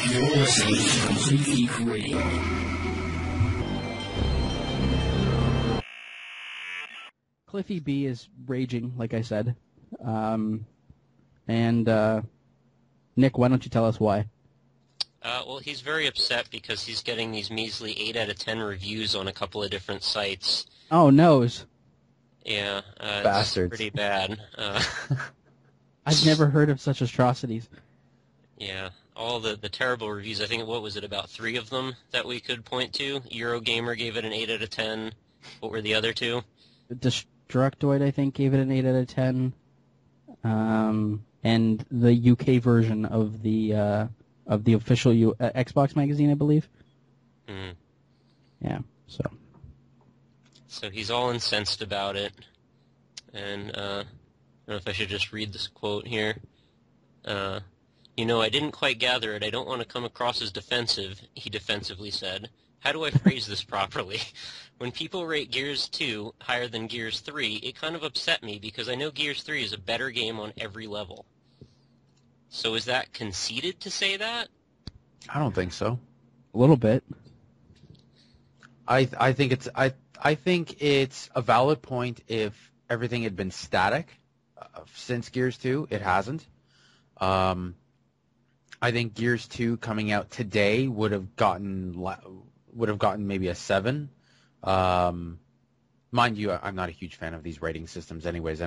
You're listening to Complete Geek Radio. Cliffy B is raging, like I said. And Nick, why don't you tell us why? Well, he's very upset because he's getting these measly 8 out of 10 reviews on a couple of different sites. Oh, noes. Yeah, Bastards. it's pretty bad. I've never heard of such atrocities. Yeah, all the terrible reviews. I think, what was it, about 3 of them that we could point to? Eurogamer gave it an 8 out of 10. What were the other 2? Destructoid, I think, gave it an 8 out of 10. And the UK version of the official Xbox magazine, I believe. Mm-hmm. Yeah, so. So he's all incensed about it. And I don't know if I should just read this quote here. I didn't quite gather it. I don't want to come across as defensive, he defensively said. How do I phrase this properly? When people rate Gears 2 higher than Gears 3, it kind of upset me because I know Gears 3 is a better game on every level. So is that conceited to say that? I don't think so. A little bit. I think it's a valid point if everything had been static since Gears 2. It hasn't. I think Gears 2 coming out today would have gotten maybe a 7. Mind you, I'm not a huge fan of these rating systems, anyways.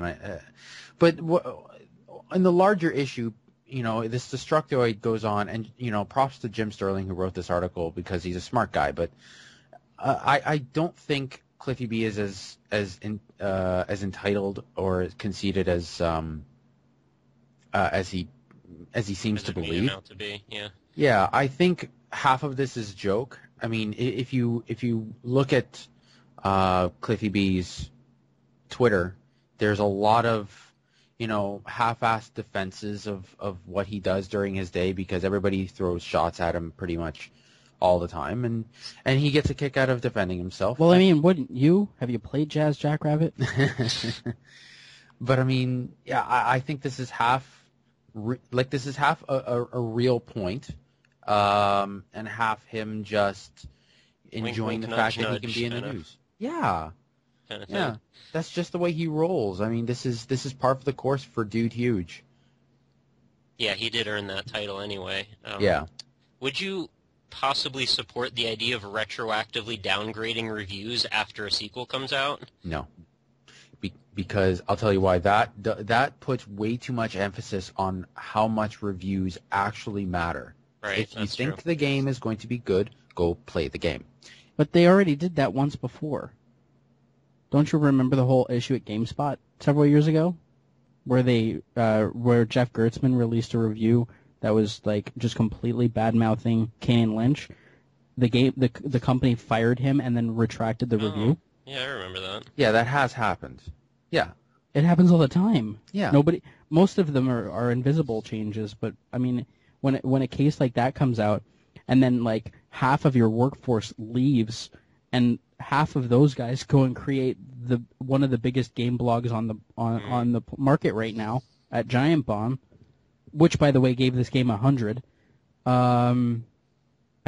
But in the larger issue, this Destructoid goes on, and props to Jim Sterling who wrote this article because he's a smart guy. But I don't think Cliffy B is as entitled or conceited as he seems to believe. Out to be, yeah. Yeah, I think half of this is joke. I mean, if you look at Cliffy B's Twitter, there's a lot of half-assed defenses of what he does during his day because everybody throws shots at him pretty much all the time, and he gets a kick out of defending himself. Well, I mean, wouldn't you? Have you played Jazz Jackrabbit? But I mean, yeah, I think this is half a real point, and half him just enjoying the fact that he can be in the news. Yeah. Kind of Yeah, thing. that's just the way he rolls. I mean, this is part of the course for Dude Huge. Yeah, he did earn that title anyway. Yeah. Would you possibly support the idea of retroactively downgrading reviews after a sequel comes out? No. Because I'll tell you why. That puts way too much emphasis on how much reviews actually matter. Right, if you that's think true. the game is going to be good, go play the game. But they already did that once before. Don't you remember the whole issue at GameSpot several years ago, where Jeff Gertzman released a review that was like just completely bad-mouthing Kane and Lynch? The company fired him and then retracted the review. Yeah, I remember that. Yeah, that has happened. Yeah. It happens all the time. Yeah. Most of them are invisible changes, but I mean, when a case like that comes out, and then like half of your workforce leaves, and half of those guys go and create one of the biggest game blogs on the market right now at Giant Bomb, which by the way gave this game 100. I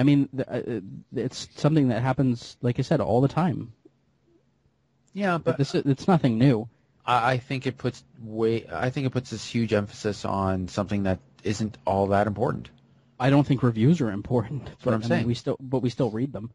mean, it's something that happens, like I said, all the time. Yeah, but it's nothing new. I think it puts this huge emphasis on something that isn't all that important. I don't think reviews are important. That's what I'm saying. We still read them.